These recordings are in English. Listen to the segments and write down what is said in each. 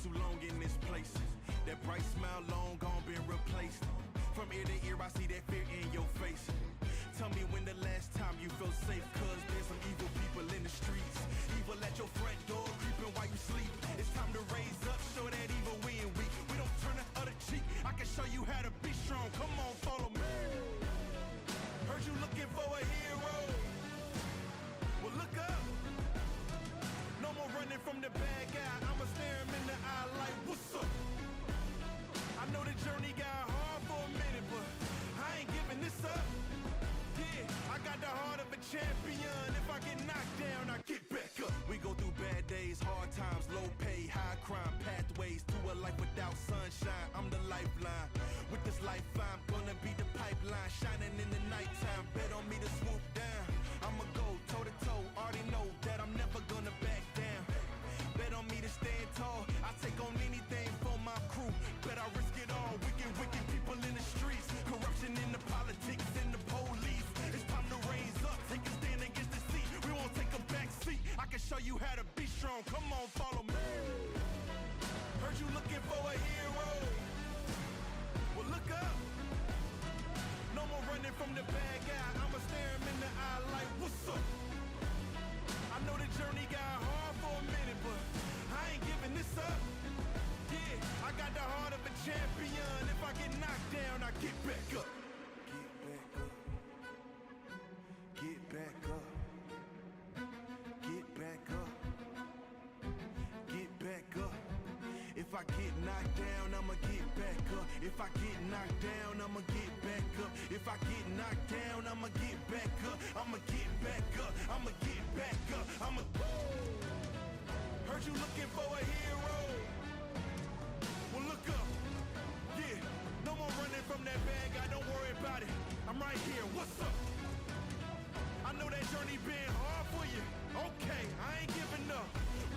too long in this place. That bright smile long gone been replaced. From ear to ear, I see that fear in your face. Tell me when the last time you felt safe, cause there's some evil people in the streets. Evil at your front door, creeping while you sleep. It's time to raise up, show that evil we ain't weak. We don't turn the other cheek, I can show you how to be strong. Come on, follow me. Heard you looking for a hero. Well, look up. No more running from the bad guy. I'ma stare him in the eye like, what's up? I know the journey got hard for a minute, but I ain't giving this up. Yeah, I got the heart of a champion. If I get knocked down, I get back up. We go through bad days, hard times, low pay, high crime, pathways to a life without sunshine. I'm the lifeline. With this life, I'm gonna be the pipeline, shining in the nighttime. Bet on me to swoop down. I'ma go toe to toe. Already know that I'm never gonna back down. Bet on me to stand tall. I take on anything for my crew. Bet I risk it all. Wicked people in the streets. Corruption in the politics and the police. It's time to raise up. Take a stand against the seat. We won't take a back seat. I can show you how to be strong. Come on, follow me. Heard you looking for a hero. Well, look up. No more running from the bad guy. I'ma stare him in the eye like, what's up? I know the journey got hard for a minute, but I ain't giving this up. Yeah, I got the heart of a champion. If I get knocked down, I get back up. Get back up. Get back up. Get back up. If I get knocked down, I'ma get back up. If I get knocked down, I'ma get back up. If I get knocked down, I'ma get back up. I'ma get back up. I'ma get back up. I'ma. Heard you looking for a hero. Well, look up. Yeah, no more running from that bad guy. Don't worry about it. I'm right here. What's up? I know that journey been hard for you. Okay, I ain't giving up.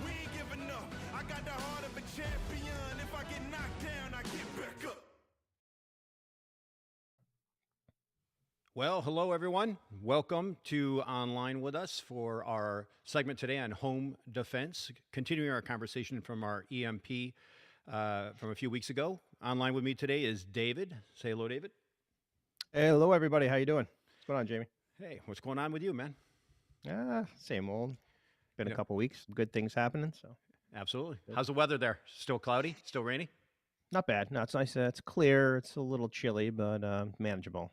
We ain't giving up. I got the heart of a champion. If I get knocked down, I get back up. Well, hello everyone. Welcome to Online with us for our segment today on home defense, continuing our conversation from our EMP from a few weeks ago. Online with me today is David. Say hello, David. Hey, hello everybody. How you doing? What's going on, Jamie? Hey, what's going on with you, man? Same old. Been a couple weeks. Good things happening. So absolutely. How's the weather there? Still cloudy? Still rainy? Not bad. No, it's nice. It's clear. It's a little chilly, but manageable.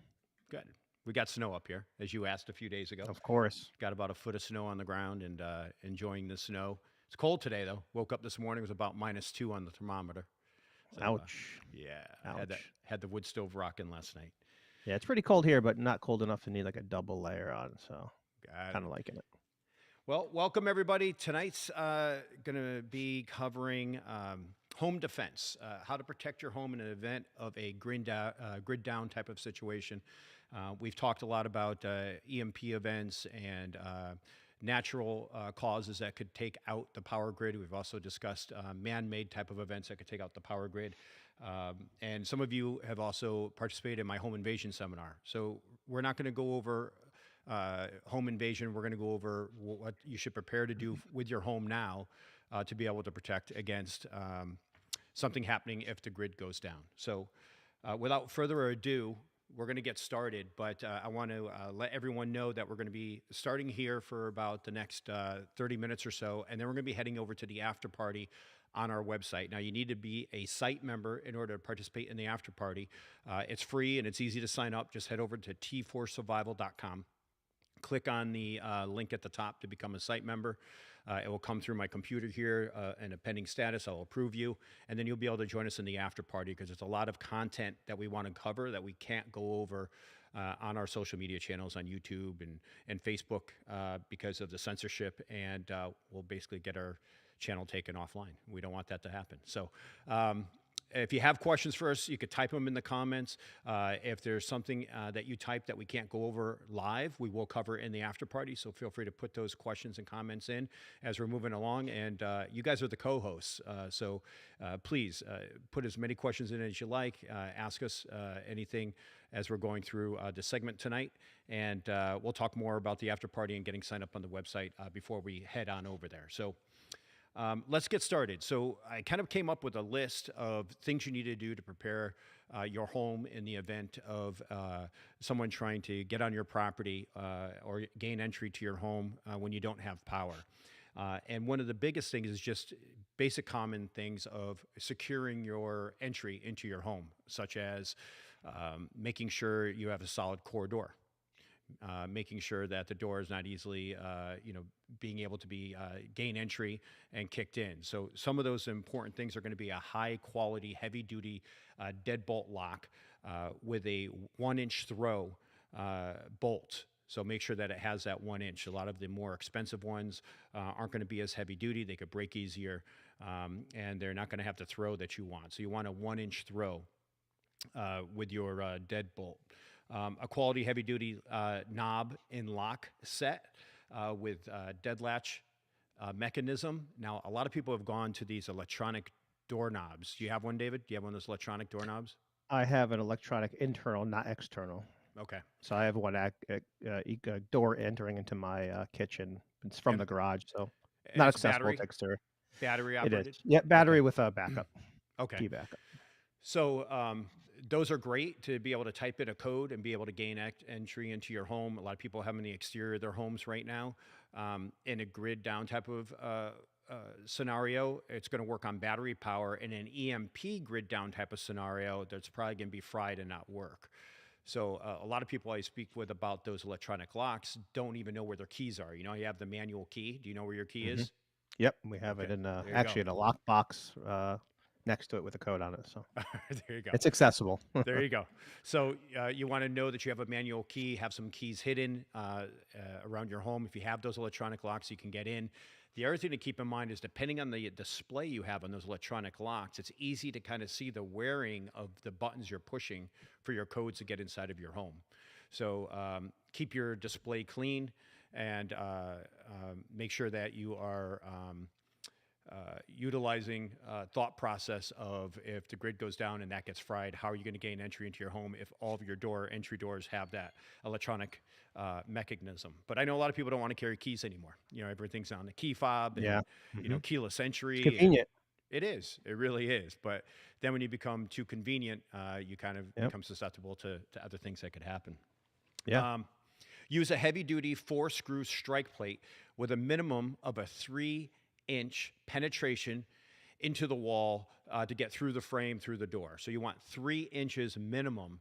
Good. We got snow up here, as you asked a few days ago. Of course. Got about a foot of snow on the ground and enjoying the snow. It's cold today, though. Woke up this morning, it was about -2 on the thermometer. So, ouch. Yeah. Ouch. Had the wood stove rocking last night. Yeah, it's pretty cold here, but not cold enough to need like a double layer on. So kind of liking it. Well, welcome everybody. Tonight's going to be covering home defense, how to protect your home in an event of a grid down type of situation. We've talked a lot about EMP events and natural causes that could take out the power grid. We've also discussed man-made type of events that could take out the power grid. And some of you have also participated in my home invasion seminar. So we're not going to go over home invasion. We're going to go over what you should prepare to do with your home now to be able to protect against something happening if the grid goes down. So without further ado, we're going to get started, but I want to let everyone know that we're going to be starting here for about the next 30 minutes or so, and then we're going to be heading over to the after party on our website. Now, you need to be a site member in order to participate in the after party. It's free and it's easy to sign up. Just head over to t4survival.com. Click on the link at the top to become a site member. It will come through my computer here in a pending status. I'll approve you, and then you'll be able to join us in the after party because there's a lot of content that we want to cover that we can't go over on our social media channels on YouTube and Facebook because of the censorship, and we'll basically get our channel taken offline. We don't want that to happen. So if you have questions for us, you could type them in the comments. If there's something that you type that we can't go over live, we will cover in the after party. So feel free to put those questions and comments in as we're moving along. And you guys are the co-hosts. So please put as many questions in as you like. Ask us anything as we're going through the segment tonight. And we'll talk more about the after party and getting signed up on the website before we head on over there. So Let's get started. So I kind of came up with a list of things you need to do to prepare your home in the event of someone trying to get on your property or gain entry to your home when you don't have power. And one of the biggest things is just basic common things of securing your entry into your home, such as making sure you have a solid core door. Making sure that the door is not easily, being able to be gain entry and kicked in. So some of those important things are going to be a high quality, heavy duty deadbolt lock with a 1-inch throw bolt. So make sure that it has that 1 inch. A lot of the more expensive ones aren't going to be as heavy duty. They could break easier, and they're not going to have the throw that you want. So you want a 1-inch throw with your deadbolt. A quality heavy duty knob and lock set with dead latch mechanism. Now, a lot of people have gone to these electronic doorknobs. Do you have one, David? Do you have one of those electronic doorknobs? I have an electronic internal, not external. Okay. So I have one door entering into my kitchen. It's from And the garage, so and not it's accessible to exterior. battery It is. operated? Yeah, battery Okay. with a backup, Okay. key backup. So those are great to be able to type in a code and be able to gain entry into your home. A lot of people have them in the exterior of their homes right now. In a grid down type of scenario, it's going to work on battery power. In an EMP grid down type of scenario, that's probably going to be fried and not work. So a lot of people I speak with about those electronic locks don't even know where their keys are. You have the manual key. Do you know where your key hmm is? Yep, we have it Okay, in there you go. actually in a lockbox next to it with a code on it, so There you go. it's accessible. There you go. So you want to know that you have a manual key, have some keys hidden around your home. If you have those electronic locks, you can get in. The other thing to keep in mind is depending on the display you have on those electronic locks, it's easy to kind of see the wearing of the buttons you're pushing for your codes to get inside of your home. So keep your display clean and make sure that you are utilizing thought process of if the grid goes down and that gets fried, how are you going to gain entry into your home if all of your entry doors have that electronic mechanism? But I know a lot of people don't want to carry keys anymore. Everything's on the key fob and, Yeah. hmm keyless It's entry. And convenient. it is. It really is. But then when you become too convenient, you kind of Yep. become susceptible to other things that could happen. Yeah. Use a heavy-duty 4-screw strike plate with a minimum of a 3-inch penetration into the wall to get through the frame, through the door. So you want 3 inches minimum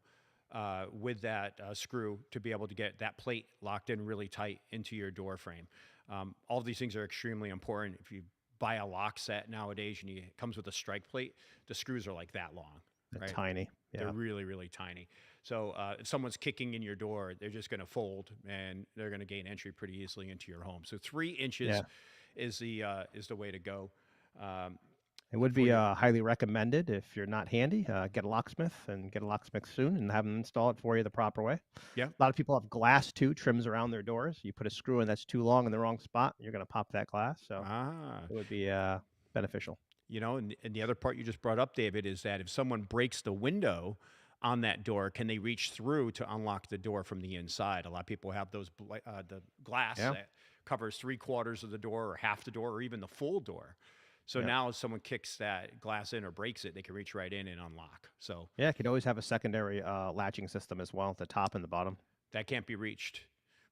with that screw to be able to get that plate locked in really tight into your door frame. All of these things are extremely important. If you buy a lock set nowadays and it comes with a strike plate, the screws are like that long. They're Right? tiny. They're Yeah. really, really tiny. So if someone's kicking in your door, they're just going to fold and they're going to gain entry pretty easily into your home. So 3 inches Yeah. is the way to go. Um, It would for be your highly recommended if you're not handy, get a locksmith and get a locksmith soon and have them install it for you the proper way. Yeah. A lot of people have glass too, trims around their doors. You put a screw in that's too long in the wrong spot, you're going to pop that glass. So Ah, it would be beneficial. and the other part you just brought up, David, is that if someone breaks the window on that door, can they reach through to unlock the door from the inside? A lot of people have those the glass Yeah. that covers 3/4 of the door or half the door or even the full door. So Yeah. now if someone kicks that glass in or breaks it, they can reach right in and unlock. So Yeah. You could always have a secondary latching system as well, at the top and the bottom. that can't be reached,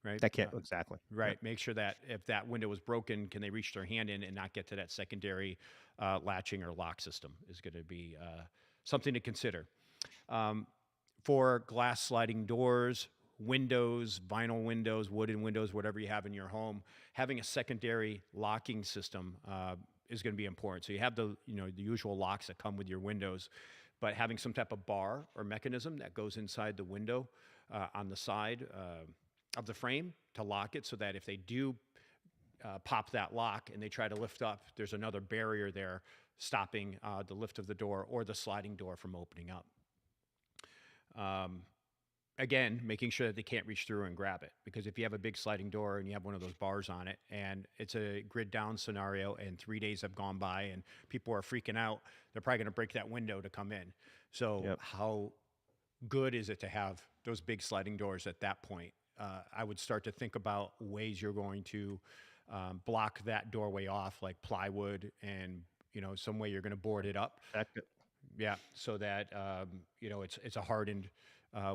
right? That can't exactly. Yep. Right. Make sure that if that window was broken, can they reach their hand in and not get to that secondary latching or lock system is going to be something to consider. For glass sliding doors, windows, vinyl windows, wooden windows, whatever you have in your home, having a secondary locking system is going to be important. So you have the usual locks that come with your windows, but having some type of bar or mechanism that goes inside the window on the side of the frame to lock it, so that if they do pop that lock and they try to lift up, there's another barrier there stopping the lift of the door or the sliding door from opening up. Again, making sure that they can't reach through and grab it, because if you have a big sliding door and you have one of those bars on it and it's a grid down scenario and 3 days have gone by and people are freaking out, they're probably going to break that window to come in. So Yep. how good is it to have those big sliding doors at that point? I would start to think about ways you're going to block that doorway off, like plywood, and some way you're going to board it up. Protect it. Yeah, so that it's a hardened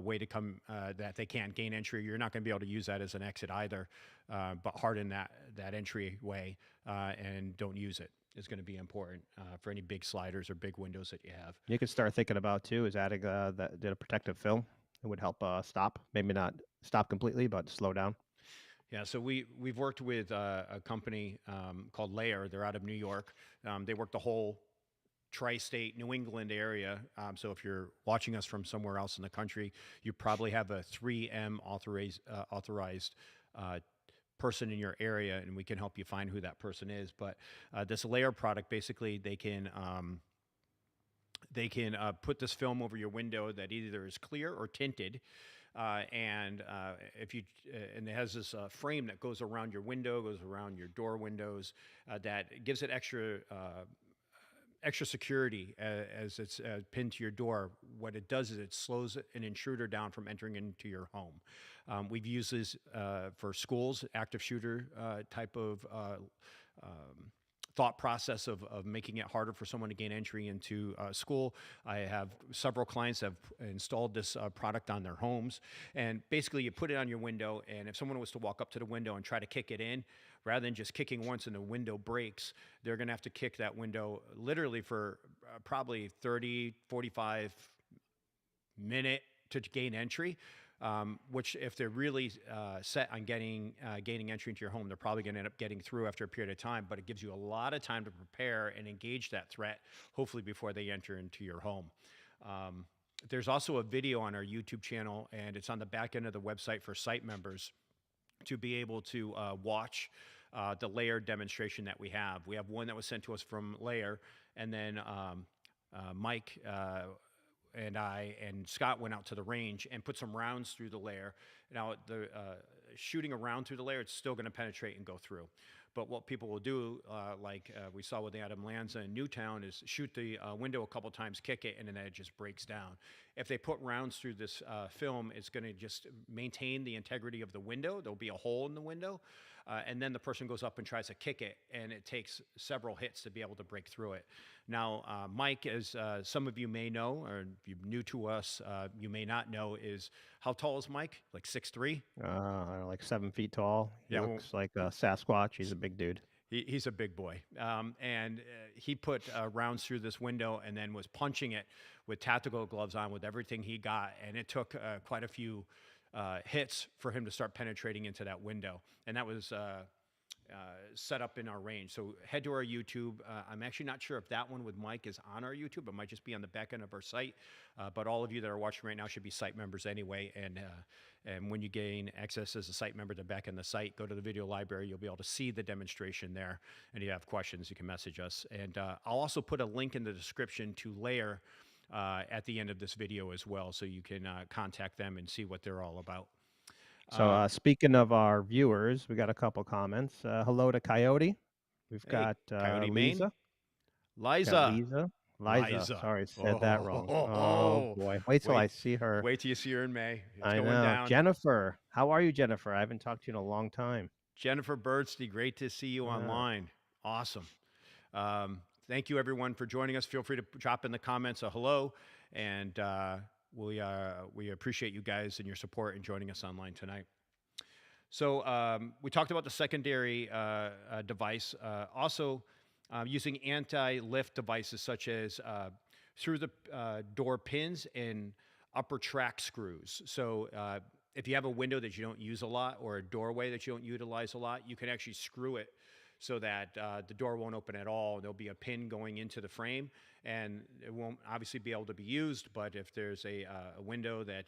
way to come that they can't gain entry. You're not going to be able to use that as an exit either, but harden that entryway and don't use it is going to be important for any big sliders or big windows that you have. You could start thinking about too is adding a protective film. It would help stop, maybe not stop completely, but slow down. Yeah, so we've worked with a company called Layer. They're out of New York. They work the whole tri-state New England area. So if you're watching us from somewhere else in the country, you probably have a 3M authorized person in your area, and we can help you find who that person is. But this Layer product, basically, they can put this film over your window that either is clear or tinted. And it has this frame that goes around your window, goes around your door windows, that gives it extra security as it's pinned to your door. What it does is it slows an intruder down from entering into your home. We've used this for schools, active shooter type of thought process of making it harder for someone to gain entry into school. I have several clients that have installed this product on their homes, and basically you put it on your window, and if someone was to walk up to the window and try to kick it in, rather than just kicking once and the window breaks, they're going to have to kick that window literally for probably 30, 45 minute to gain entry. Which if they're really set on gaining entry into your home, they're probably going to end up getting through after a period of time, but it gives you a lot of time to prepare and engage that threat, hopefully before they enter into your home. There's also a video on our YouTube channel, and it's on the back end of the website for site members to be able to watch the Layer demonstration that we have. We have one that was sent to us from Layer, and then Mike and I and Scott went out to the range and put some rounds through the Layer. Now, the shooting a round through the Layer, it's still going to penetrate and go through. But what people will do, like we saw with Adam Lanza in Newtown, is shoot the window a couple times, kick it, and then it just breaks down. If they put rounds through this film, it's going to just maintain the integrity of the window. There'll be a hole in the window. And then the person goes up and tries to kick it, and it takes several hits to be able to break through it. Now, Mike, as some of you may know, or if you're new to us, you may not know, is how tall is Mike? Like 6'3"? Like 7 feet tall. He looks like a Sasquatch. He's a big dude. He's a big boy. And he put rounds through this window and then was punching it with tactical gloves on with everything he got. And it took quite a few hits for him to start penetrating into that window. And that was set up in our range. So head to our YouTube. I'm actually not sure if that one with Mike is on our YouTube. It might just be on the back end of our site. But all of you that are watching right now should be site members anyway. And when you gain access as a site member to the back end of the site, go to the video library. You'll be able to see the demonstration there. And if you have questions, you can message us. And I'll also put a link in the description to Layer at the end of this video as well, so you can contact them and see what they're all about. So speaking of our viewers, we got a couple comments. Hello to Coyote. We've got Coyote, Lisa. Liza. Liza. Sorry, said that wrong. Oh boy. Wait till I see her. Wait till you see her in May. It's I going know. down. Jennifer. How are you, Jennifer? I haven't talked to you in a long time. Jennifer Birdsley, great to see you online. Awesome. Thank you, everyone, for joining us. Feel free to drop in the comments a hello, and we appreciate you guys and your support and joining us online tonight. So we talked about the secondary device. Also, using anti-lift devices such as through the door pins and upper track screws. So if you have a window that you don't use a lot or a doorway that you don't utilize a lot, you can actually screw it so that the door won't open at all. There'll be a pin going into the frame, and it won't obviously be able to be used, but if there's a window that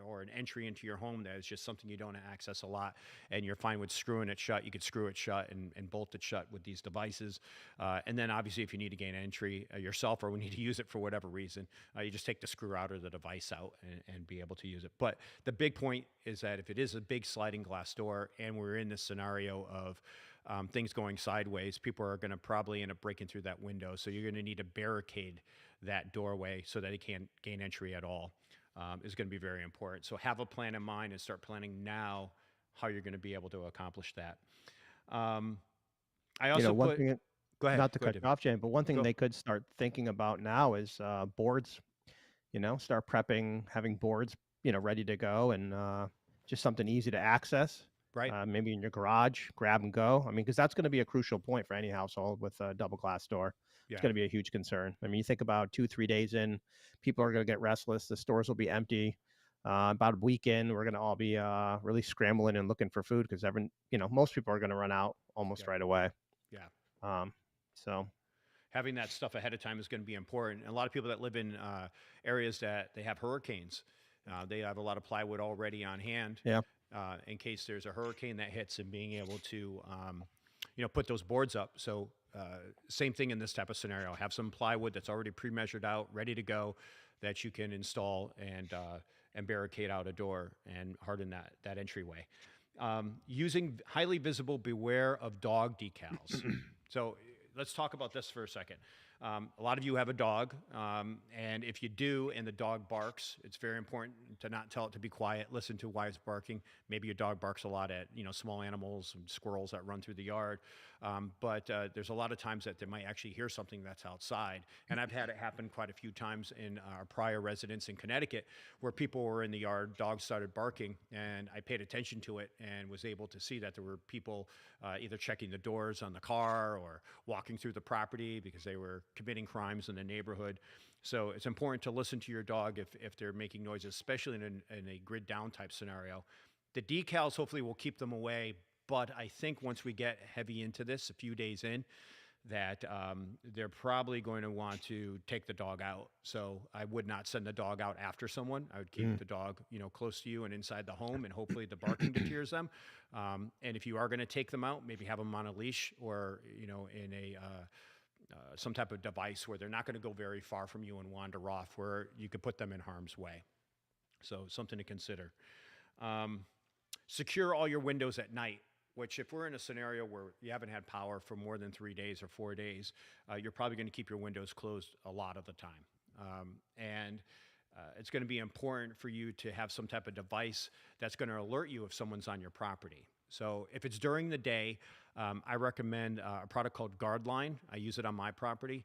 or an entry into your home that is just something you don't access a lot and you're fine with screwing it shut, you could screw it shut and bolt it shut with these devices. And then obviously if you need to gain entry yourself or we need to use it for whatever reason, you just take the screw out or the device out and be able to use it. But the big point is that if it is a big sliding glass door and we're in this scenario of things going sideways, people are going to probably end up breaking through that window. So you're going to need to barricade that doorway so that it can't gain entry at all. Is going to be very important. So have a plan in mind and start planning now how you're going to be able to accomplish that. I You know, also one put. thing, Go ahead. not to Go ahead, cut you David. off, Jane, but one thing Go. they could start thinking about now is boards. You know, start prepping, having boards, you know, ready to go, and just something easy to access. Right. Maybe in your garage, grab and go. I mean, because that's going to be a crucial point for any household with a double glass door. It's Yeah. going to be a huge concern. I mean, you think about 2, 3 days in, people are going to get restless. The stores will be empty. About a week in, we're going to all be really scrambling and looking for food because you know, most people are going to run out almost Yep. right away. Yeah. Um, so Having that stuff ahead of time is going to be important. And a lot of people that live in areas that they have hurricanes, they have a lot of plywood already on hand yeah, in case there's a hurricane that hits, and being able to, put those boards up. So same thing in this type of scenario. Have some plywood that's already pre-measured out, ready to go, that you can install and barricade out a door and harden that entryway. Using highly visible beware of dog decals. So let's talk about this for a second. A lot of you have a dog, and if you do and the dog barks, it's very important to not tell it to be quiet. Listen to why it's barking. Maybe your dog barks a lot at small animals and squirrels that run through the yard, but there's a lot of times that they might actually hear something that's outside. And I've had it happen quite a few times in our prior residence in Connecticut, where people were in the yard, dogs started barking, and I paid attention to it and was able to see that there were people either checking the doors on the car or walking through the property because they were committing crimes in the neighborhood. So it's important to listen to your dog if they're making noises, especially in a grid down type scenario. The decals hopefully will keep them away, but I think once we get heavy into this, a few days in, that they're probably going to want to take the dog out. So I would not send the dog out after someone. I would keep the dog, close to you and inside the home, and hopefully the barking deters them. And if you are going to take them out, maybe have them on a leash or, in a some type of device where they're not going to go very far from you and wander off, where you could put them in harm's way. So something to consider. Secure all your windows at night, which if we're in a scenario where you haven't had power for more than 3 days or 4 days, you're probably going to keep your windows closed a lot of the time. And it's going to be important for you to have some type of device that's going to alert you if someone's on your property. So if it's during the day, I recommend a product called Guardline. I use it on my property,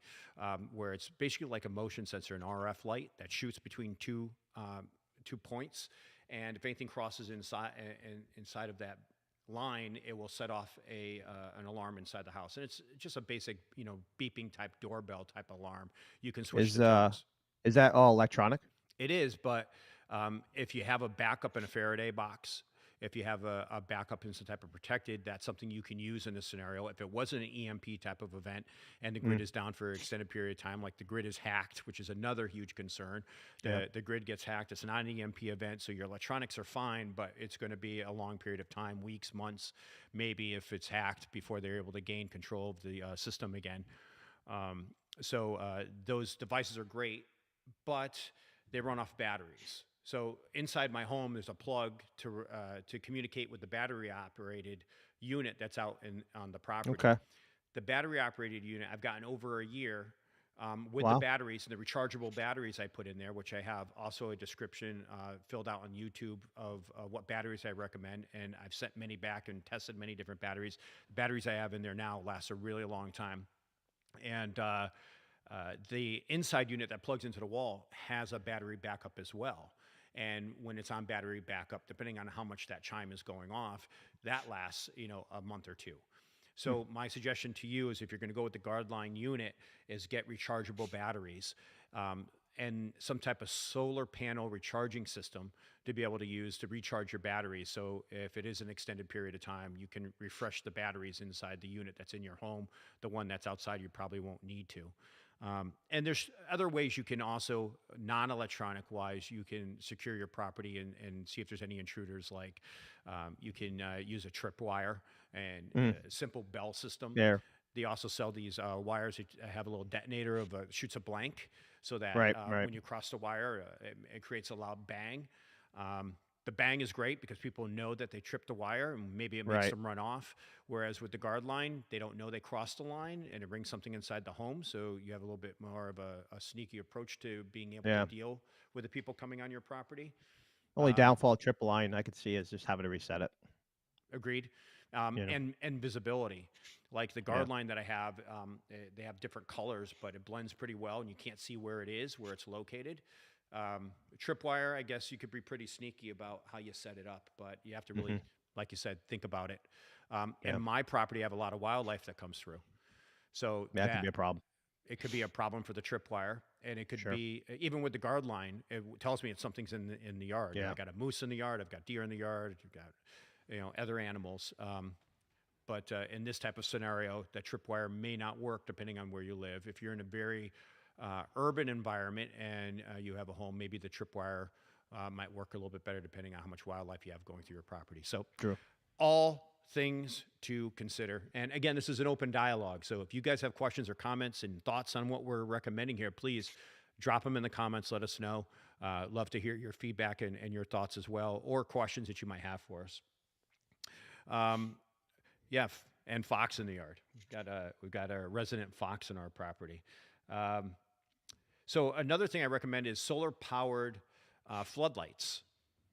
where it's basically like a motion sensor, an RF light that shoots between two points, and if anything crosses inside of that line, it will set off an alarm inside the house. And it's just a basic, beeping type doorbell type alarm. You can switch the tones. Is that all electronic? It is, but if you have a backup in a Faraday box, if you have a backup in some type of protected, that's something you can use in this scenario. If it wasn't an EMP type of event and the grid is down for an extended period of time, like the grid is hacked, which is another huge concern. The grid gets hacked. It's not an EMP event, so your electronics are fine, but it's going to be a long period of time, weeks, months, maybe if it's hacked, before they're able to gain control of the system again. So those devices are great, but they run off batteries. So inside my home, there's a plug to communicate with the battery-operated unit that's out on the property. Okay. The battery-operated unit, I've gotten over a year with Wow. the batteries and the rechargeable batteries I put in there, which I have also a description filled out on YouTube of what batteries I recommend. And I've sent many back and tested many different batteries. The batteries I have in there now last a really long time. And the inside unit that plugs into the wall has a battery backup as well. And when it's on battery backup, depending on how much that chime is going off, that lasts, a month or two. So my suggestion to you is, if you're going to go with the Guardline unit, is get rechargeable batteries and some type of solar panel recharging system to be able to use to recharge your batteries. So if it is an extended period of time, you can refresh the batteries inside the unit that's in your home. The one that's outside, you probably won't need to. And there's other ways you can also, non-electronic wise, you can secure your property and see if there's any intruders. Like you can use a tripwire and a simple bell system. There. They also sell these wires that have a little detonator of shoots a blank, so that Right. when you cross the wire, it creates a loud bang. The bang is great because people know that they tripped the wire, and maybe it makes Right. them run off. Whereas with the Guardline, they don't know they crossed the line, and it brings something inside the home. So you have a little bit more of a sneaky approach to being able Yeah. to deal with the people coming on your property. Only Um, downfall of triple line I could see is just having to reset it. Agreed. You know. And visibility. Like the Guardline that I have, they have different colors, but it blends pretty well, and you can't see where it is, where it's located. Tripwire, I guess you could be pretty sneaky about how you set it up, but you have to really, like you said, think about it. And my property, I have a lot of wildlife that comes through. So That could be a problem. it could be a problem for the tripwire, and it could Sure. be even with the Guardline. It tells me it's something's in the yard. Yeah. I got a moose in the yard. I've got deer in the yard. You've got other animals. But in this type of scenario, that tripwire may not work depending on where you live. If you're in a very urban environment and you have a home, maybe the tripwire might work a little bit better depending on how much wildlife you have going through your property. So True. all things to consider. And again, this is an open dialogue. So if you guys have questions or comments and thoughts on what we're recommending here, please drop them in the comments. Let us know. Love to hear your feedback and your thoughts as well, or questions that you might have for us. And fox in the yard. We've got a resident fox in our property. So another thing I recommend is solar powered floodlights,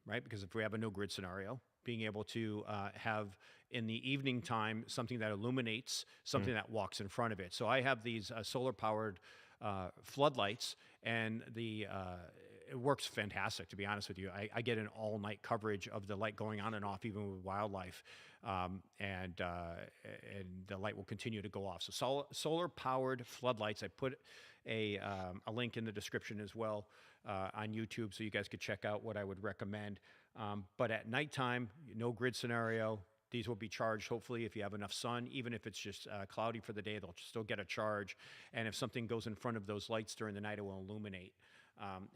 right? Because if we have a no grid scenario, being able to have in the evening time something that illuminates something that walks in front of it. So I have these solar powered floodlights, and it works fantastic, to be honest with you. I get an all night coverage of the light going on and off, even with wildlife, and the light will continue to go off. So solar powered floodlights. I put a link in the description as well on YouTube, so you guys could check out what I would recommend. But at nighttime, no grid scenario, these will be charged, hopefully, if you have enough sun. Even if it's just cloudy for the day, they'll still get a charge. And if something goes in front of those lights during the night, it will illuminate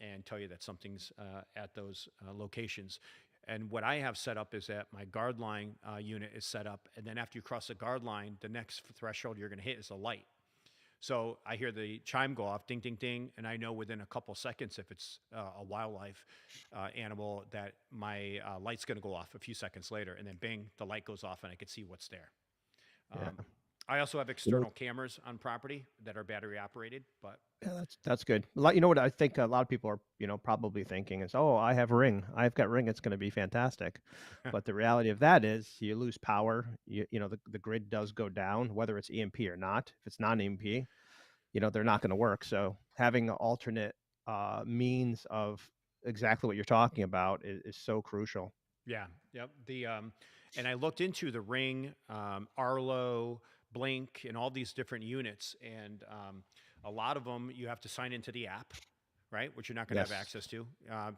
and tell you that something's at those locations. And what I have set up is that my Guardline unit is set up, and then after you cross the Guardline, the next threshold you're going to hit is a light. So I hear the chime go off, ding, ding, ding, and I know within a couple seconds, if it's a wildlife animal, that my light's going to go off a few seconds later, and then bing, the light goes off, and I can see what's there. I also have external cameras on property that are battery operated, but Yeah, that's good. You know what I think a lot of people are, probably thinking is, oh, I have Ring. I've got Ring. It's going to be fantastic. But the reality of that is you lose power. The grid does go down, whether it's EMP or not. If it's non-EMP, they're not going to work. So having an alternate means of exactly what you're talking about is so crucial. yeah, yep. And I looked into the Ring, Arlo, Blink, and all these different units, and a lot of them you have to sign into the app, right? Which you're not going to have access to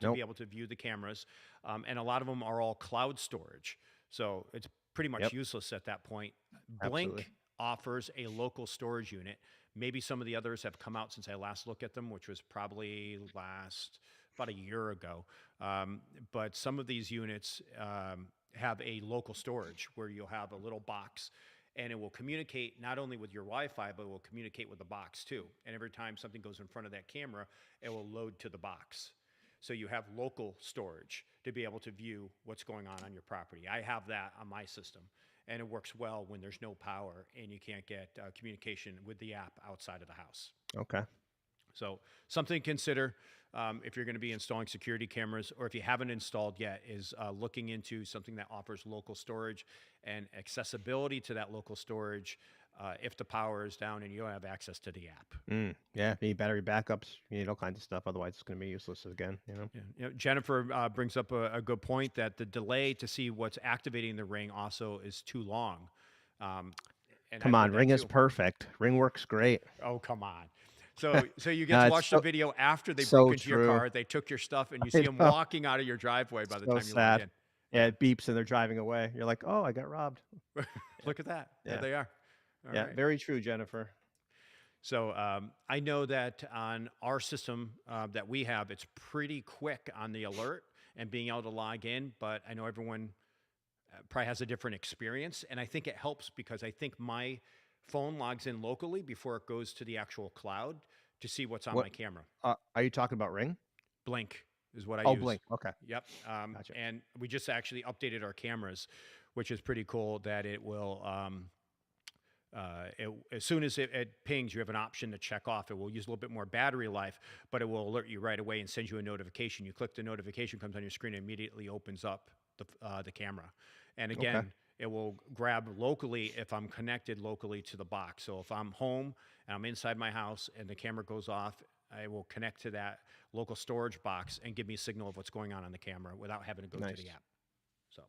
Nope. be able to view the cameras. And a lot of them are all cloud storage, so it's pretty much useless at that point. Blink Absolutely. offers a local storage unit. Maybe some of the others have come out since I last looked at them, which was probably about a year ago. But some of these units have a local storage where you'll have a little box, and it will communicate not only with your Wi-Fi, but it will communicate with the box too. And every time something goes in front of that camera, it will load to the box. So you have local storage to be able to view what's going on your property. I have that on my system, and it works well when there's no power and you can't get communication with the app outside of the house. Okay. So something to consider if you're going to be installing security cameras, or if you haven't installed yet, is looking into something that offers local storage and accessibility to that local storage if the power is down and you don't have access to the app. Yeah, need battery backups, you need all kinds of stuff. Otherwise, it's going to be useless again. Yeah. Jennifer brings up a good point that the delay to see what's activating the Ring also is too long. And Come I've on, heard that Ring is too. perfect. Ring works great. Oh, come on. So you get to it's watch the video after they so broke into your true. car, they took your stuff, and you I see them know. walking out of your driveway by the So time you sad. log in. Yeah, it beeps and they're driving away. You're like, oh, I got robbed. Look at that. Yeah. There they are. All Yeah, right. very true, Jennifer. So I know that on our system that we have, it's pretty quick on the alert and being able to log in, but I know everyone probably has a different experience, and I think it helps because I think my phone logs in locally before it goes to the actual cloud to see what's on What- my camera. Are you talking about Ring? Blink is what I Oh, use. Blink. Okay. Yep. Gotcha. And we just actually updated our cameras, which is pretty cool that it will, as soon as it pings, you have an option to check off. It will use a little bit more battery life, but it will alert you right away and send you a notification. You click the notification, comes on your screen, and immediately opens up the camera. And again, it will grab locally if I'm connected locally to the box. So if I'm home and I'm inside my house and the camera goes off, I will connect to that local storage box and give me a signal of what's going on the camera without having to go to the app. So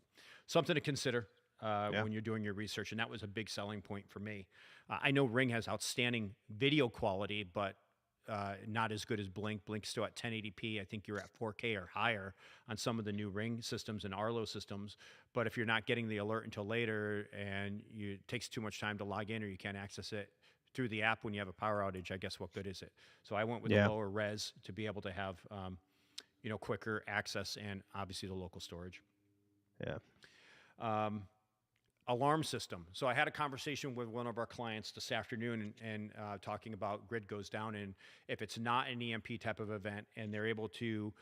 something to consider when you're doing your research. And that was a big selling point for me. I know Ring has outstanding video quality, but not as good as Blink. Blink's still at 1080p. I think you're at 4K or higher on some of the new Ring systems and Arlo systems. But if you're not getting the alert until later and it takes too much time to log in or you can't access it through the app when you have a power outage, I guess what good is it? So I went with a lower res to be able to have quicker access and obviously the local storage. Alarm system. So I had a conversation with one of our clients this afternoon and talking about grid goes down, and if it's not an EMP type of event and they're able to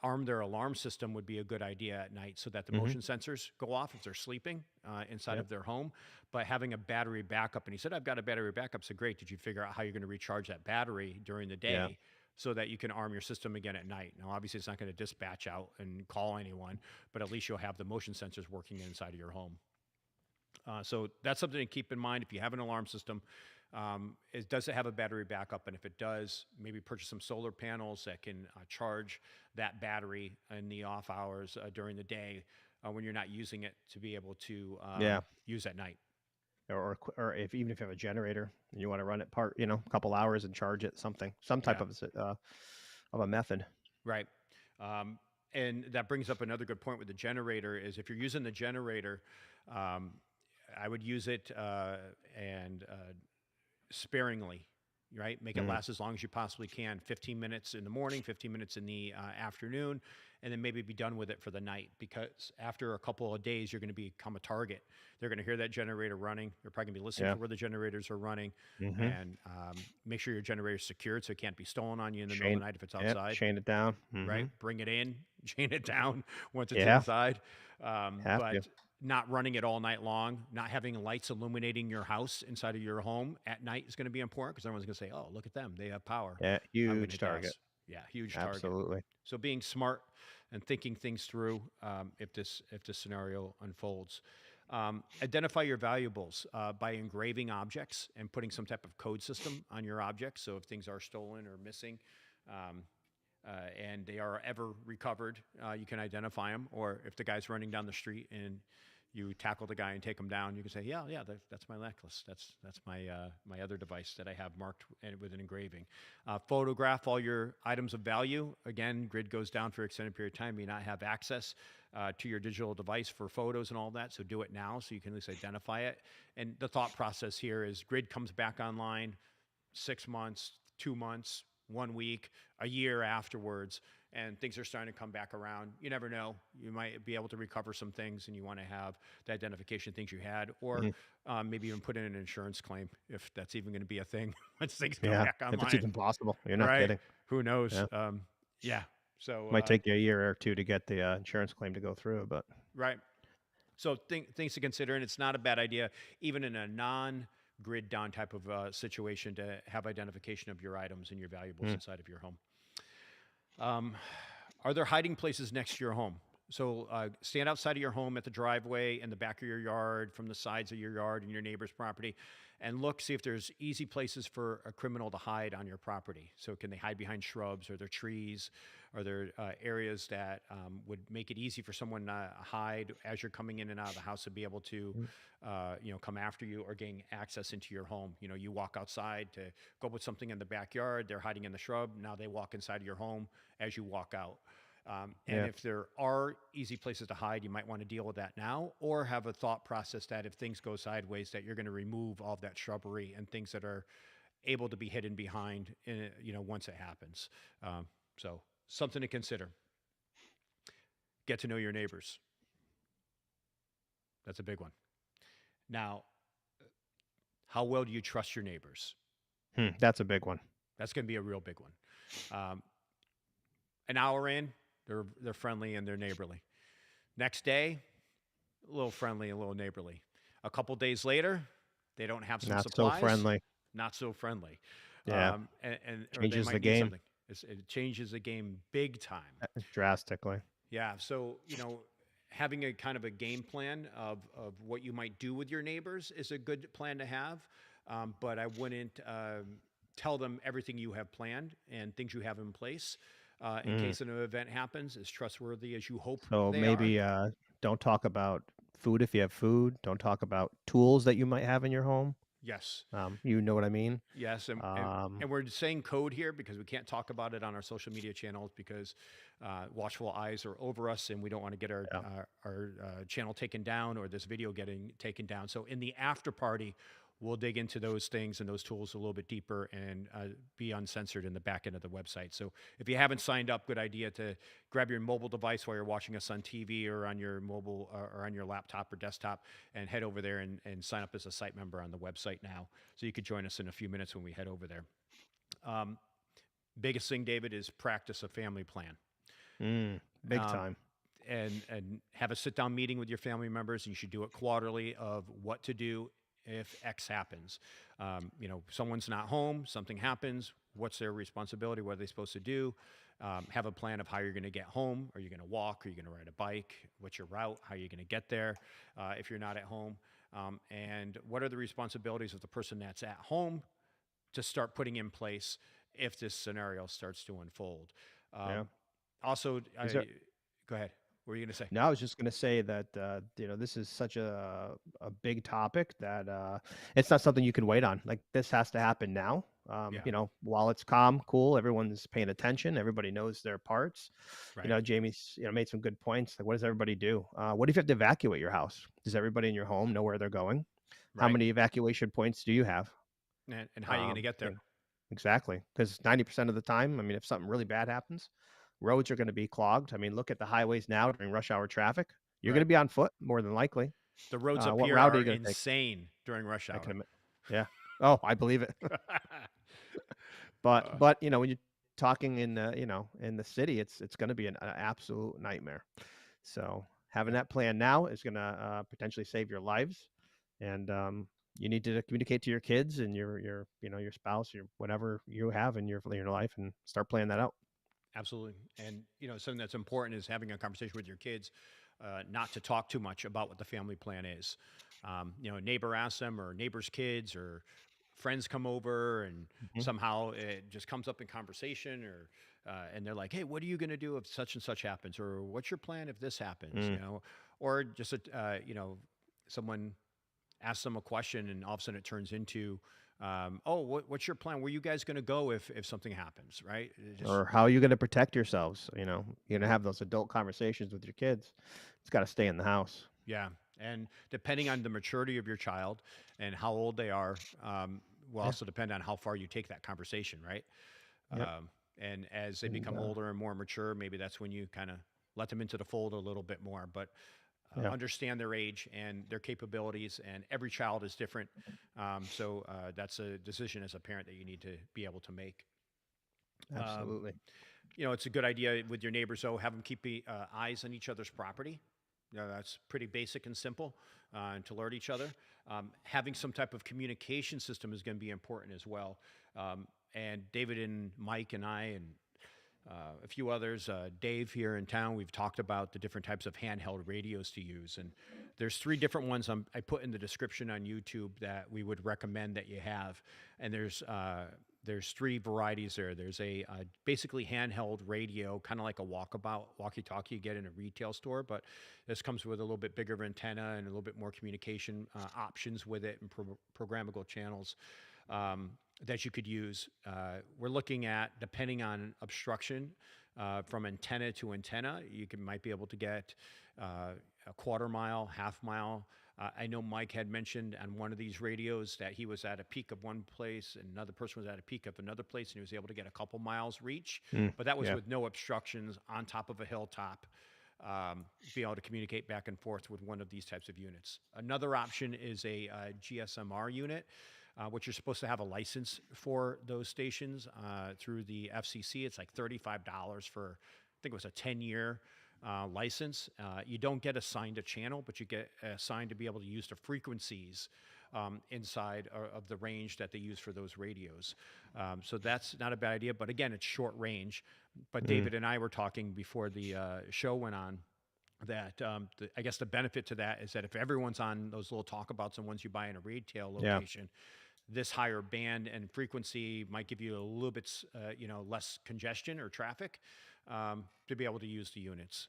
arm their alarm system would be a good idea at night so that the motion sensors go off if they're sleeping inside of their home, but having a battery backup. And he said, I've got a battery backup. So great. Did you figure out how you're going to recharge that battery during the day? So that you can arm your system again at night. Now, obviously, it's not going to dispatch out and call anyone, but at least you'll have the motion sensors working inside of your home. So that's something to keep in mind. If you have an alarm system, does it have a battery backup? And if it does, maybe purchase some solar panels that can charge that battery in the off hours during the day when you're not using it to be able to use at night. Or even if you have a generator and you want to run it a couple hours and charge it, some type of a method. Right. And that brings up another good point with the generator is if you're using the generator, I would use it sparingly, right? Make it last as long as you possibly can. 15 minutes in the morning, 15 minutes in the afternoon, and then maybe be done with it for the night, because after a couple of days, you're going to become a target. They're going to hear that generator running. They're probably going to be listening to where the generators are running, and make sure your generator is secured so it can't be stolen on you in the middle of the night if it's outside. Chain it down. Right? Bring it in, chain it down once it's inside. But not running it all night long, not having lights illuminating your house inside of your home at night is going to be important, because everyone's going to say, oh, look at them. They have power. Yeah, huge target. Yeah, huge target. Absolutely. So being smart and thinking things through if this scenario unfolds. Identify your valuables by engraving objects and putting some type of code system on your objects. So if things are stolen or missing and they are ever recovered, you can identify them. Or if the guy's running down the street and you tackle the guy and take him down, you can say, yeah, that's my necklace. That's my my other device that I have marked with an engraving. Photograph all your items of value. Again, grid goes down for an extended period of time. You may not have access to your digital device for photos and all that, so do it now so you can at least identify it. And the thought process here is grid comes back online 6 months, 2 months, 1 week, a year afterwards, and things are starting to come back around. You never know. You might be able to recover some things, and you want to have the identification of things you had, or maybe even put in an insurance claim if that's even going to be a thing once things come back online. If it's even possible. You're not kidding. Who knows? So might take you a year or two to get the insurance claim to go through, but right. So things to consider, and it's not a bad idea, even in a non-grid down type of situation, to have identification of your items and your valuables inside of your home. Are there hiding places next to your home? So stand outside of your home at the driveway, in the back of your yard, from the sides of your yard and your neighbor's property, and look, see if there's easy places for a criminal to hide on your property. So can they hide behind shrubs? Are there trees? Are there areas that would make it easy for someone to hide as you're coming in and out of the house to be able to, come after you or gain access into your home? You know, you walk outside to go put something in the backyard. They're hiding in the shrub. Now they walk inside of your home as you walk out. And if there are easy places to hide, you might want to deal with that now, or have a thought process that if things go sideways, that you're going to remove all of that shrubbery and things that are able to be hidden behind, once it happens. So something to consider. Get to know your neighbors. That's a big one. Now, how well do you trust your neighbors? That's a big one. That's going to be a real big one. An hour in, they're friendly and they're neighborly. Next day, a little friendly, a little neighborly. A couple days later, they don't have some supplies. Not so friendly. Not so friendly. Yeah. And changes the game. It changes the game big time. Drastically. Yeah. So, having a kind of a game plan of what you might do with your neighbors is a good plan to have. But I wouldn't tell them everything you have planned and things you have in place in Mm. case an event happens, as trustworthy as you hope So they are. maybe don't talk about food if you have food. Don't talk about tools that you might have in your home. Yes. You know what I mean? Yes, Um, and we're saying code here because we can't talk about it on our social media channels because watchful eyes are over us, and we don't want to get yeah. our channel taken down or this video getting taken down. So in the after party, we'll dig into those things and those tools a little bit deeper and be uncensored in the back end of the website. So if you haven't signed up, good idea to grab your mobile device while you're watching us on TV or on your mobile or on your laptop or desktop and head over there and sign up as a site member on the website now. So you could join us in a few minutes when we head over there. Biggest thing, David, is practice a family plan. Big Um, time. and have a sit down meeting with your family members. And you should do it quarterly of what to do if X happens. Someone's not home, something happens. What's their responsibility? What are they supposed to do? Have a plan of how you're going to get home. Are you going to walk? Are you going to ride a bike? What's your route? How are you going to get there if you're not at home? And what are the responsibilities of the person that's at home to start putting in place if this scenario starts to unfold? Yeah. Also, Is there go ahead. What were you going to say? No, I was just going to say that this is such a big topic that it's not something you can wait on. Like this has to happen now. Yeah. While it's calm, cool, everyone's paying attention, everybody knows their parts. Right. Jamie's made some good points. Like, what does everybody do? What if you have to evacuate your house? Does everybody in your home know where they're going? How Right. many evacuation points do you have? And how are you going to get there? Exactly, because 90% of the time, I mean, if something really bad happens, roads are going to be clogged. I mean, look at the highways now during rush hour traffic. You're going to Right. be on foot more than likely. The roads up What here route are are you going to take? insane during rush I hour. can admit. Yeah. Oh, I believe it. Uh, But when you're talking in in the city, it's going to be an absolute nightmare. So having yeah, that plan now is going to potentially save your lives, and you need to communicate to your kids and your spouse, your whatever you have in your life, and start planning that out. absolutely. And something that's important is having a conversation with your kids, not to talk too much about what the family plan is. Neighbor asks them, or neighbors' kids, or friends come over, and Mhm. somehow it just comes up in conversation, or and they're like, "Hey, what are you going to do if such and such happens?" Or "What's your plan if this happens?" Mm. Or just someone asks them a question, and all of a sudden it turns into, "Oh, what's your plan? Where you guys going to go if something happens?" Right? It just Or how are you going to protect yourselves? You're going to have those adult conversations with your kids. It's got to stay in the house. Yeah, and depending on the maturity of your child and how old they are, will Yeah. also depend on how far you take that conversation, right? Yep. And as they And become older and more mature, maybe that's when you kind of let them into the fold a little bit more. But yeah, understand their age and their capabilities, and every child is different. So that's a decision as a parent that you need to be able to make. Um, absolutely. it's a good idea with your neighbors, though, have them keep eyes on each other's property. That's pretty basic and simple, and to alert each other. Having some type of communication system is going to be important as well. And David and Mike and I and a few others, Dave here in town, we've talked about the different types of handheld radios to use. And there's 3 different ones I put in the description on YouTube that we would recommend that you have. And there's 3 varieties there. There's a basically handheld radio, kind of like a walkabout walkie-talkie you get in a retail store, but this comes with a little bit bigger of antenna and a little bit more communication options with it, and programmable channels that you could use. We're looking at, depending on obstruction from antenna to antenna, might be able to get a quarter mile, half mile. I know Mike had mentioned on one of these radios that he was at a peak of one place and another person was at a peak of another place, and he was able to get a couple miles reach, but that was Yeah. with no obstructions on top of a hilltop. Be able to communicate back and forth with one of these types of units. Another option is a GSMR unit, which you're supposed to have a license for those stations through the FCC. It's like $35 for, I think it was a 10-year license. You don't get assigned a channel, but you get assigned to be able to use the frequencies inside of the range that they use for those radios. So that's not a bad idea. But again, it's short range. But Mm. David and I were talking before the show went on. that I guess the benefit to that is that if everyone's on those little talkabouts and ones you buy in a retail Yeah. location, this higher band and frequency might give you a little bit, less congestion or traffic to be able to use the units.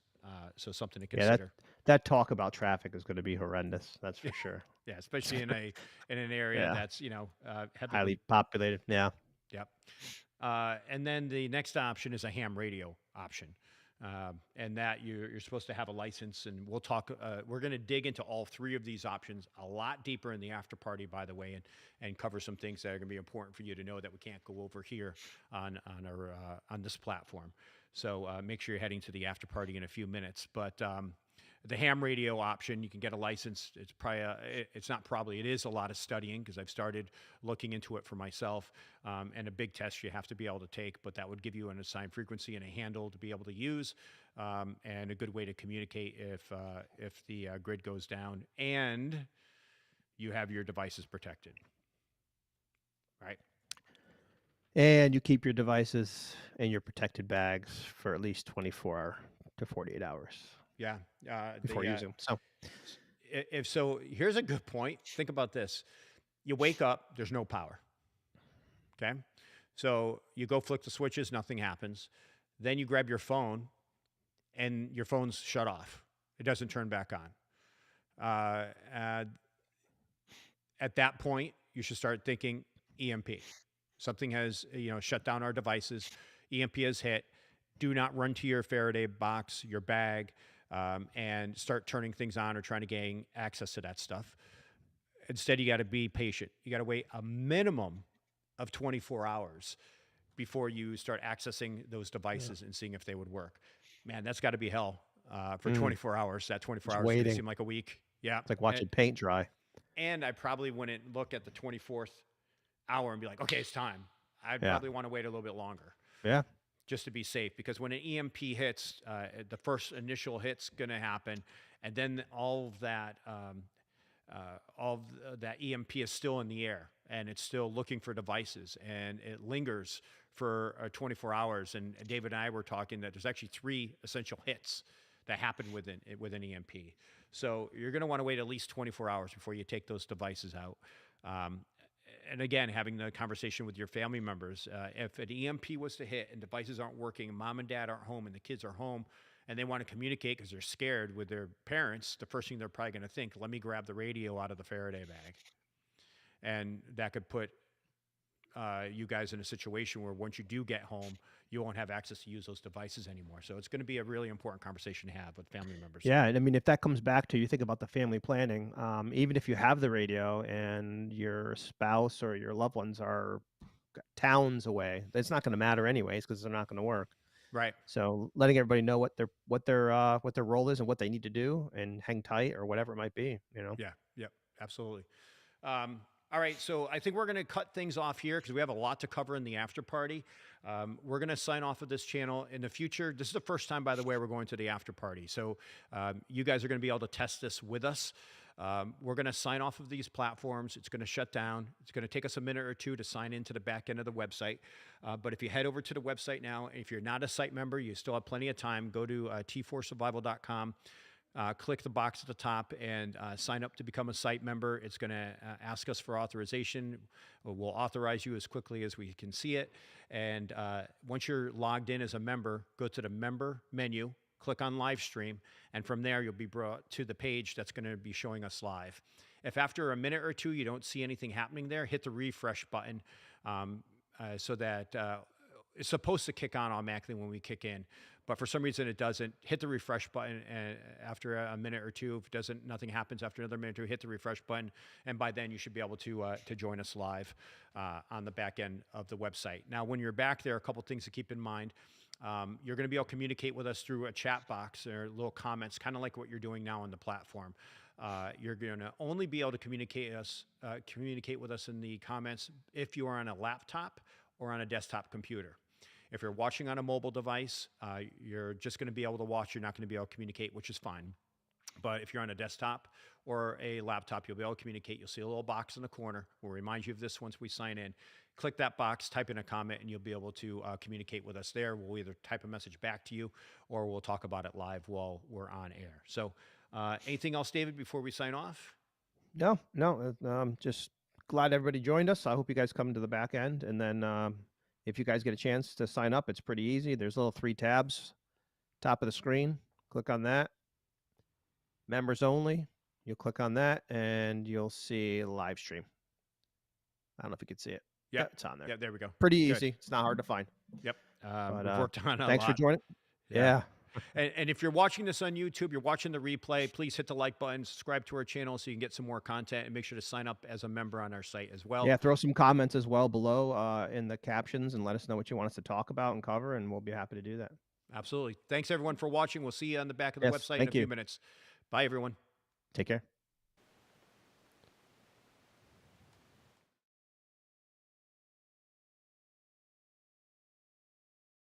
So something to Yeah, that consider. that talk about traffic is going to be horrendous. That's for sure. Yeah, especially in an area Yeah, that's highly heavily. populated. Yeah. Yep. And then the next option is a ham radio option. And that you're supposed to have a license, and we'll talk. We're going to dig into all three of these options a lot deeper in the after party, by the way, and cover some things that are going to be important for you to know that we can't go over here on this platform. So make sure you're heading to the after party in a few minutes. But the ham radio option, you can get a license. It's probably it's not probably, it is a lot of studying because I've started looking into it for myself, and a big test you have to be able to take, but that would give you an assigned frequency and a handle to be able to use, and a good way to communicate if the grid goes down and you have your devices protected, right? And you keep your devices in your protected bags for at least 24 to 48 hours Yeah. before using them. So, If so, here's a good point. Think about this. You wake up, there's no power. Okay. So you go flick the switches, nothing happens. Then you grab your phone and your phone's shut off. It doesn't turn back on. At that point, you should start thinking EMP. Something has, shut down our devices. EMP has hit. Do not run to your Faraday box, your bag, and start turning things on or trying to gain access to that stuff. Instead, you got to be patient. You got to wait a minimum of 24 hours before you start accessing those devices and seeing if they would work. Man, that's got to be hell for 24 hours. That 24 Just hours is going to waiting. seem like a week. Yeah. it's like watching paint dry. And I probably wouldn't look at the 24th hour and be like, okay, it's time. I'd Yeah. probably want to wait a little bit longer Yeah. just to be safe, because when an EMP hits, the first initial hit's going to happen, and then all of that that EMP is still in the air, and it's still looking for devices, and it lingers for 24 hours. And David and I were talking that there's actually 3 essential hits that happen within EMP. So you're going to want to wait at least 24 hours before you take those devices out. And again, having the conversation with your family members. If an EMP was to hit and devices aren't working, and mom and dad aren't home, and the kids are home, and they want to communicate because they're scared with their parents, the first thing they're probably going to think, let me grab the radio out of the Faraday bag. And that could put you guys in a situation where once you do get home, you won't have access to use those devices anymore. So it's going to be a really important conversation to have with family members. Yeah, and I mean, if that comes back to, you think about the family planning, even if you have the radio and your spouse or your loved ones are towns away, it's not going to matter anyways because they're not going to work. Right. So letting everybody know what their role is and what they need to do, and hang tight or whatever it might be. Yeah. Yep. Absolutely. All right, so I think we're going to cut things off here because we have a lot to cover in the after party. We're going to sign off of this channel in the future. This is the first time, by the way, we're going to the after party. So you guys are going to be able to test this with us. We're going to sign off of these platforms. It's going to shut down. It's going to take us a minute or two to sign into the back end of the website. But if you head over to the website now, if you're not a site member, you still have plenty of time. Go to t4survival.com. Click the box at the top and sign up to become a site member. It's going to ask us for authorization. We'll authorize you as quickly as we can see it. And once you're logged in as a member, go to the member menu, click on live stream, and from there you'll be brought to the page that's going to be showing us live. If after a minute or two you don't see anything happening there, hit the refresh button so that it's supposed to kick on automatically when we kick in. But for some reason it doesn't. Hit the refresh button, and after a minute or two, if nothing happens after another minute or two, hit the refresh button, and by then you should be able to join us live on the back end of the website. Now, when you're back there, a couple things to keep in mind. You're going to be able to communicate with us through a chat box or little comments, kind of like what you're doing now on the platform. You're going to only be able to communicate with us in the comments if you are on a laptop or on a desktop computer. If you're watching on a mobile device, you're just going to be able to watch. You're not going to be able to communicate, which is fine. But if you're on a desktop or a laptop, you'll be able to communicate. You'll see a little box in the corner. We'll remind you of this once we sign in. Click that box, type in a comment, and you'll be able to communicate with us there. We'll either type a message back to you or we'll talk about it live while we're on air. So anything else, David, before we sign off? No, just glad everybody joined us. I hope you guys come to the back end. And then if you guys get a chance to sign up, it's pretty easy. There's little 3 tabs, top of the screen. Click on that. Members only. You'll click on that and you'll see live stream. I don't know if you can see it. Yep. Yeah, it's on there. Yeah, there we go. Pretty easy. It's not hard to find. Yep. But, We've worked on it a thanks for lot. joining. Yeah. And if you're watching this on YouTube, you're watching the replay, please hit the like button, subscribe to our channel so you can get some more content, and make sure to sign up as a member on our site as well. Yeah, throw some comments as well below in the captions and let us know what you want us to talk about and cover, and we'll be happy to do that. Absolutely. Thanks, everyone, for watching. We'll see you on the back of the website in a few minutes. Bye, everyone. Take care.